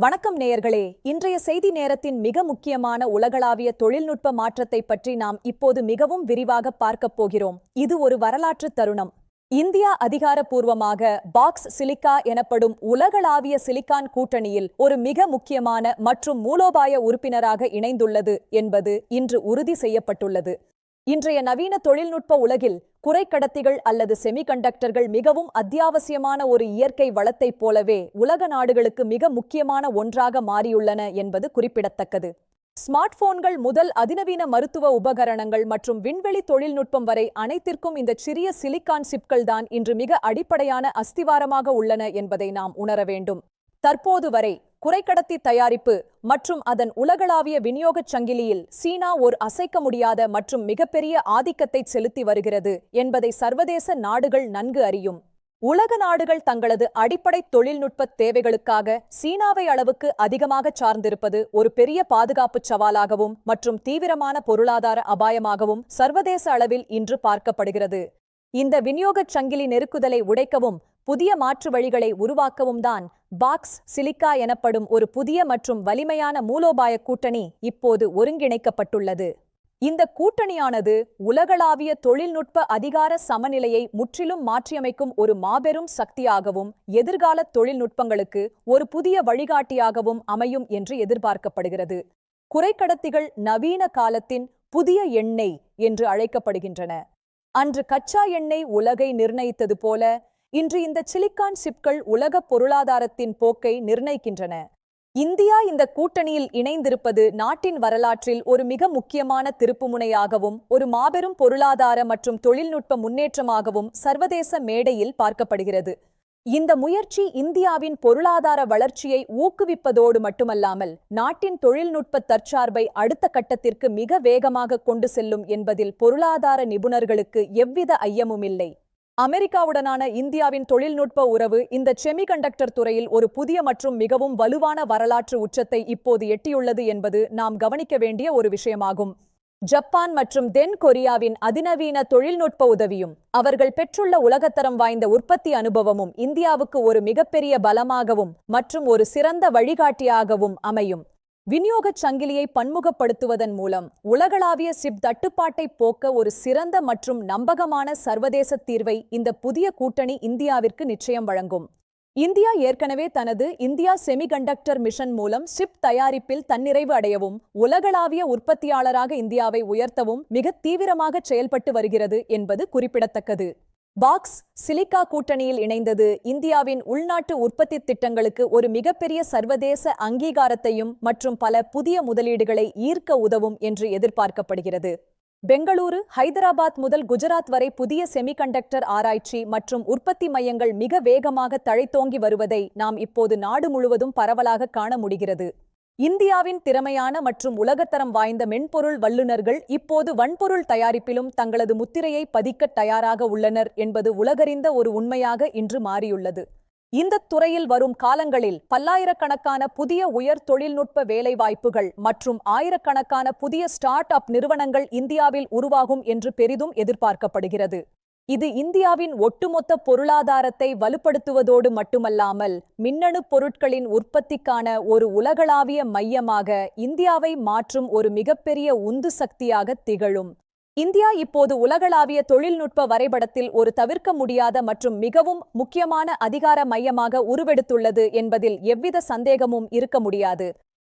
வணக்கம் நேயர்களே. இன்றைய செய்தி நேரத்தின் மிக முக்கியமான உலகளாவிய தொழில்நுட்ப மாற்றத்தை பற்றி நாம் இப்போது மிகவும் விரிவாக பார்க்கப் போகிறோம். இது ஒரு வரலாற்று தருணம். இந்தியா அதிகாரப்பூர்வமாக பாக்ஸ் சிலிக்கா எனப்படும் உலகளாவிய சிலிக்கான் கூட்டணியில் ஒரு மிக முக்கியமான மற்றும் மூலோபாய உறுப்பினராக இணைந்துள்ளது என்பது இன்று உறுதி செய்யப்பட்டுள்ளது. இன்றைய நவீன தொழில்நுட்ப உலகில் குறைக்கடத்திகள் அல்லது செமிகண்டக்டர்கள் மிகவும் அத்தியாவசியமான ஒரு இயற்கை வளத்தைப் போலவே உலக நாடுகளுக்கு மிக முக்கியமான ஒன்றாக மாறியுள்ளன என்பது குறிப்பிடத்தக்கது. ஸ்மார்ட் போன்கள் முதல் அதிநவீன மருத்துவ உபகரணங்கள் மற்றும் விண்வெளி தொழில்நுட்பம் வரை அனைத்திற்கும் இந்த சிறிய சிலிக்கான் சிப்கள் தான் இன்று மிக அடிப்படையான அஸ்திவாரமாக உள்ளன என்பதை நாம் உணர வேண்டும். தற்போது வரை குறைக்கடத்தி தயாரிப்பு மற்றும் அதன் உலகளாவிய விநியோகச் சங்கிலியில் சீனா ஒரு அசைக்க முடியாத மற்றும் மிகப்பெரிய ஆதிக்கத்தை செலுத்தி வருகிறது என்பதை சர்வதேச நாடுகள் நன்கு அறியும். உலக நாடுகள் தங்களது அடிப்படை தொழில்நுட்ப தேவைகளுக்காக சீனாவை அளவுக்கு அதிகமாக சார்ந்திருப்பது ஒரு பெரிய பாதுகாப்பு சவாலாகவும் மற்றும் தீவிரமான பொருளாதார அபாயமாகவும் சர்வதேச அளவில் இன்று பார்க்கப்படுகிறது. இந்த விநியோகச் சங்கிலி நெருக்குதலை உடைக்கவும் புதிய மாற்று வழிகளை உருவாக்கவும் தான் பாக்ஸ் சிலிக்கா எனப்படும் ஒரு புதிய மற்றும் வலிமையான மூலோபாய கூட்டணி இப்போது ஒருங்கிணைக்கப்பட்டுள்ளது. இந்த கூட்டணியானது உலகளாவிய தொழில்நுட்ப அதிகார சமநிலையை முற்றிலும் மாற்றியமைக்கும் ஒரு மாபெரும் சக்தியாகவும் எதிர்கால தொழில்நுட்பங்களுக்கு ஒரு புதிய வழிகாட்டியாகவும் அமையும் என்று எதிர்பார்க்கப்படுகிறது. குறைக்கடத்திகள் நவீன காலத்தின் புதிய எண்ணெய் என்று அழைக்கப்படுகின்றன. அன்று கச்சா எண்ணெய் உலகை நிர்ணயித்தது போல இன்று இந்த சிலிக்கான் சிப்கள் உலக பொருளாதாரத்தின் போக்கை நிர்ணயிக்கின்றன. இந்தியா இந்த கூட்டணியில் இணைந்திருப்பது நாட்டின் வரலாற்றில் ஒரு மிக முக்கியமான திருப்புமுனையாகவும் ஒரு மாபெரும் பொருளாதார மற்றும் தொழில்நுட்ப முன்னேற்றமாகவும் சர்வதேச மேடையில் பார்க்கப்படுகிறது. இந்த முயற்சி இந்தியாவின் பொருளாதார வளர்ச்சியை ஊக்குவிப்பதோடு மட்டுமல்லாமல் நாட்டின் தொழில்நுட்ப தற்சார்பை அடுத்த கட்டத்திற்கு மிக வேகமாக கொண்டு செல்லும் என்பதில் பொருளாதார நிபுணர்களுக்கு எவ்வித ஐயமுமில்லை. அமெரிக்காவுடனான இந்தியாவின் தொழில்நுட்ப உறவு இந்த செமிகண்டக்டர் துறையில் ஒரு புதிய மற்றும் மிகவும் வலுவான வரலாற்று உச்சத்தை இப்போது எட்டியுள்ளது என்பது நாம் கவனிக்க வேண்டிய ஒரு விஷயமாகும். ஜப்பான் மற்றும் தென் கொரியாவின் அதிநவீன தொழில்நுட்ப உதவியும் அவர்கள் பெற்றுள்ள உலகத்தரம் வாய்ந்த உற்பத்தி அனுபவமும் இந்தியாவுக்கு ஒரு மிகப்பெரிய பலமாகவும் மற்றும் ஒரு சிறந்த வழிகாட்டியாகவும் அமையும். விநியோகச் சங்கிலியை பன்முகப்படுத்துவதன் மூலம் உலகளாவிய சிப் தட்டுப்பாட்டை போக்க ஒரு சிறந்த மற்றும் நம்பகமான சர்வதேச தீர்வை இந்த புதிய கூட்டணி இந்தியாவிற்கு நிச்சயம் வழங்கும். இந்தியா ஏற்கனவே தனது இந்தியா செமிகண்டக்டர் மிஷன் மூலம் சிப் தயாரிப்பில் தன்னிறைவு அடையவும் உலகளாவிய உற்பத்தியாளராக இந்தியாவை உயர்த்தவும் மிக தீவிரமாக செயல்பட்டு வருகிறது என்பது குறிப்பிடத்தக்கது. பாக்ஸ் சிலிக்கா கூட்டணியில் இணைந்தது இந்தியாவின் உள்நாட்டு உற்பத்தி திட்டங்களுக்கு ஒரு மிகப்பெரிய சர்வதேச அங்கீகாரத்தையும் மற்றும் பல புதிய முதலீடுகளை ஈர்க்க உதவும் என்று எதிர்பார்க்கப்படுகிறது. பெங்களூரு, ஹைதராபாத் முதல் குஜராத் வரை புதிய செமிகண்டக்டர் ஆராய்ச்சி மற்றும் உற்பத்தி மையங்கள் மிக வேகமாக தழைத்தோங்கி வருவதை நாம் இப்போது நாடு முழுவதும் பரவலாக காண முடிகிறது. இந்தியாவின் திறமையான மற்றும் உலகத்தரம் வாய்ந்த மென்பொருள் வல்லுநர்கள் இப்போது வன்பொருள் தயாரிப்பிலும் தங்களது முத்திரையை பதிக்க தயாராக உள்ளனர் என்பது உலகறிந்த ஒரு உண்மையாக இன்று மாறியுள்ளது. இந்த துறையில் வரும் காலங்களில் பல்லாயிரக்கணக்கான புதிய உயர் தொழில்நுட்ப வேலைவாய்ப்புகள் மற்றும் ஆயிரக்கணக்கான புதிய ஸ்டார்ட் அப் நிறுவனங்கள் இந்தியாவில் உருவாகும் என்று பெரிதும் எதிர்பார்க்கப்படுகிறது. இது இந்தியாவின் ஒட்டுமொத்த பொருளாதாரத்தை வலுப்படுத்துவதோடு மட்டுமல்லாமல் மின்னணு பொருட்களின் உற்பத்திக்கான ஒரு உலகளாவிய மையமாக இந்தியாவை மாற்றும் ஒரு மிகப்பெரிய உந்து சக்தியாக திகழும். இந்தியா இப்போது உலகளாவிய தொழில்நுட்ப வரைபடத்தில் ஒரு தவிர்க்க முடியாத மற்றும் மிகவும் முக்கியமான அதிகார மையமாக உருவெடுத்துள்ளது என்பதில் எவ்வித சந்தேகமும் இருக்க முடியாது.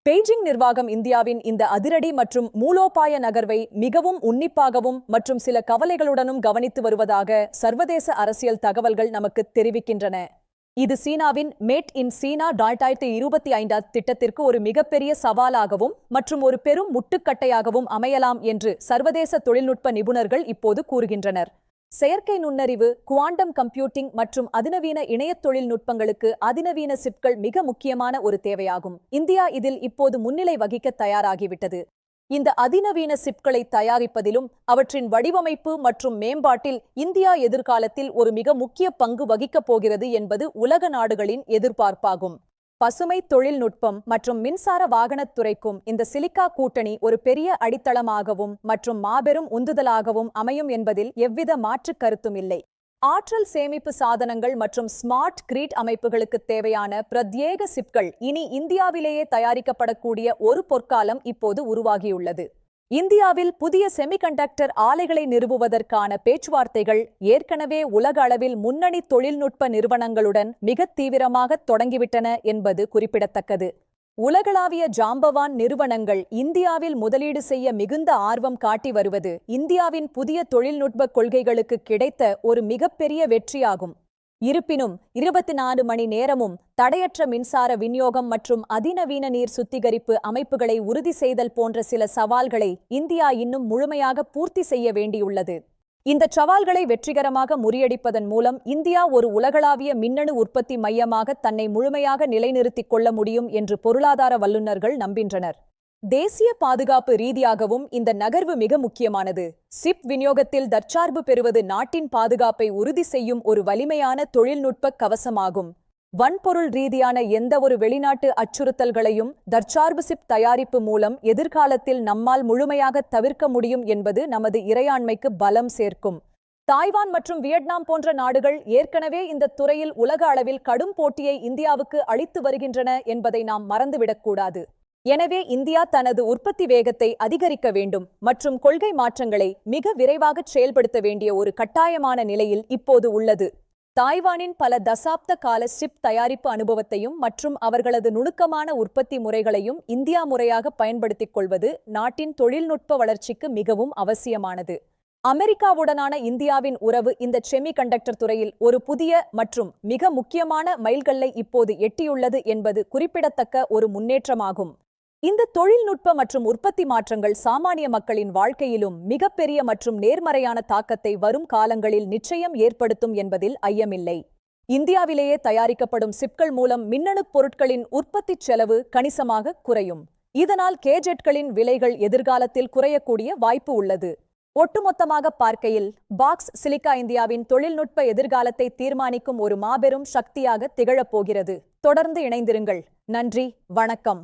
பெய்ஜிங் நிர்வாகம் இந்தியாவின் இந்த அதிரடி மற்றும் மூலோபாய நகர்வை மிகவும் உன்னிப்பாகவும் மற்றும் சில கவலைகளுடனும் கவனித்து வருவதாக சர்வதேச அரசியல் தகவல்கள் நமக்கு தெரிவிக்கின்றன. இது சீனாவின் மேட் இன் சீனா 2025 திட்டத்திற்கு ஒரு மிகப்பெரிய சவாலாகவும் மற்றும் ஒரு பெரும் முட்டுக்கட்டையாகவும் அமையலாம் என்று சர்வதேச தொழில்நுட்ப நிபுணர்கள் இப்போது கூறுகின்றனர். செயற்கை நுண்ணறிவு, குவாண்டம் கம்ப்யூட்டிங் மற்றும் அதிநவீன இணைய தொழில்நுட்பங்களுக்கு அதிநவீன சிப்கள் மிக முக்கியமான ஒரு தேவையாகும். இந்தியா இதில் இப்போது முன்னிலை வகிக்க தயாராகிவிட்டது. இந்த அதிநவீன சிப்களை தயாரிப்பதிலும் அவற்றின் வடிவமைப்பு மற்றும் மேம்பாட்டில் இந்தியா எதிர்காலத்தில் ஒரு மிக முக்கிய பங்கு வகிக்கப் போகிறது என்பது உலக நாடுகளின் எதிர்பார்ப்பாகும். பசுமை தொழில்நுட்பம் மற்றும் மின்சார வாகனத் துறைக்கும் இந்த சிலிக்கா கூட்டணி ஒரு பெரிய அடித்தளமாகவும் மற்றும் மாபெரும் உந்துதலாகவும் அமையும் என்பதில் எவ்வித மாற்றுக் கருத்தும் இல்லை. ஆற்றல் சேமிப்பு சாதனங்கள் மற்றும் ஸ்மார்ட் கிரிட் அமைப்புகளுக்கு தேவையான பிரத்யேக சிப்கள் இனி இந்தியாவிலேயே தயாரிக்கப்படக்கூடிய ஒரு பொற்காலம் இப்போது உருவாகியுள்ளது. இந்தியாவில் புதிய செமிகண்டக்டர் ஆலைகளை நிறுவுவதற்கான பேச்சுவார்த்தைகள் ஏற்கனவே உலக அளவில் முன்னணி தொழில்நுட்ப நிறுவனங்களுடன் மிக தீவிரமாக தொடங்கிவிட்டன என்பது குறிப்பிடத்தக்கது. உலகளாவிய ஜாம்பவான் நிறுவனங்கள் இந்தியாவில் முதலீடு செய்ய மிகுந்த ஆர்வம் காட்டி வருவது இந்தியாவின் புதிய தொழில்நுட்ப கொள்கைகளுக்கு கிடைத்த ஒரு மிகப்பெரிய வெற்றியாகும். இருப்பினும் 24 மணி நேரமும் தடையற்ற மின்சார விநியோகம் மற்றும் அதிநவீன நீர் சுத்திகரிப்பு அமைப்புகளை உறுதி செய்தல் போன்ற சில சவால்களை இந்தியா இன்னும் முழுமையாக பூர்த்தி செய்ய வேண்டியுள்ளது. இந்த சவால்களை வெற்றிகரமாக முறியடிப்பதன் மூலம் இந்தியா ஒரு உலகளாவிய மின்னணு உற்பத்தி மையமாக தன்னை முழுமையாக நிலைநிறுத்திக் கொள்ள முடியும் என்று பொருளாதார வல்லுநர்கள் நம்புகின்றனர். தேசிய பாதுகாப்பு ரீதியாகவும் இந்த நகர்வு மிக முக்கியமானது. சிப் விநியோகத்தில் தற்சார்பு பெறுவது நாட்டின் பாதுகாப்பை உறுதி செய்யும் ஒரு வலிமையான தொழில்நுட்ப கவசமாகும். வன்பொருள் ரீதியான எந்தவொரு வெளிநாட்டு அச்சுறுத்தல்களையும் தற்சார்பு சிப் தயாரிப்பு மூலம் எதிர்காலத்தில் நம்மால் முழுமையாக தவிர்க்க முடியும் என்பது நமது இறையாண்மைக்கு பலம் சேர்க்கும். தாய்வான் மற்றும் வியட்நாம் போன்ற நாடுகள் ஏற்கனவே இந்த துறையில் உலக அளவில் கடும் போட்டியை இந்தியாவுக்கு அளித்து வருகின்றன என்பதை நாம் மறந்துவிடக்கூடாது. எனவே இந்தியா தனது உற்பத்தி வேகத்தை அதிகரிக்க வேண்டும் மற்றும் கொள்கை மாற்றங்களை மிக விரைவாக செயல்படுத்த வேண்டிய ஒரு கட்டாயமான நிலையில் இப்போது உள்ளது. தாய்வானின் பல தசாப்த கால சிப் தயாரிப்பு அனுபவத்தையும் மற்றும் அவர்களது நுணுக்கமான உற்பத்தி முறைகளையும் இந்தியா முறையாக பயன்படுத்திக் கொள்வது நாட்டின் தொழில்நுட்ப வளர்ச்சிக்கு மிகவும் அவசியமானது. அமெரிக்காவுடனான இந்தியாவின் உறவு இந்த செமிகண்டக்டர் துறையில் ஒரு புதிய மற்றும் மிக முக்கியமான மைல்கல்லை இப்போது எட்டியுள்ளது என்பது குறிப்பிடத்தக்க ஒரு முன்னேற்றமாகும். இந்த தொழில்நுட்ப மற்றும் உற்பத்தி மாற்றங்கள் சாமானிய மக்களின் வாழ்க்கையிலும் மிகப்பெரிய மற்றும் நேர்மறையான தாக்கத்தை வரும் காலங்களில் நிச்சயம் ஏற்படுத்தும் என்பதில் ஐயமில்லை. இந்தியாவிலேயே தயாரிக்கப்படும் சிப்கள் மூலம் மின்னணு பொருட்களின் உற்பத்தி செலவு கணிசமாக குறையும். இதனால் கேஜெட்களின் விலைகள் எதிர்காலத்தில் குறையக்கூடிய வாய்ப்பு உள்ளது. ஒட்டுமொத்தமாக பார்க்கையில் பாக்ஸ் சிலிக்கா இந்தியாவின் தொழில்நுட்ப எதிர்காலத்தை தீர்மானிக்கும் ஒரு மாபெரும் சக்தியாக திகழப் போகிறது. தொடர்ந்து இணைந்திருங்கள். நன்றி, வணக்கம்.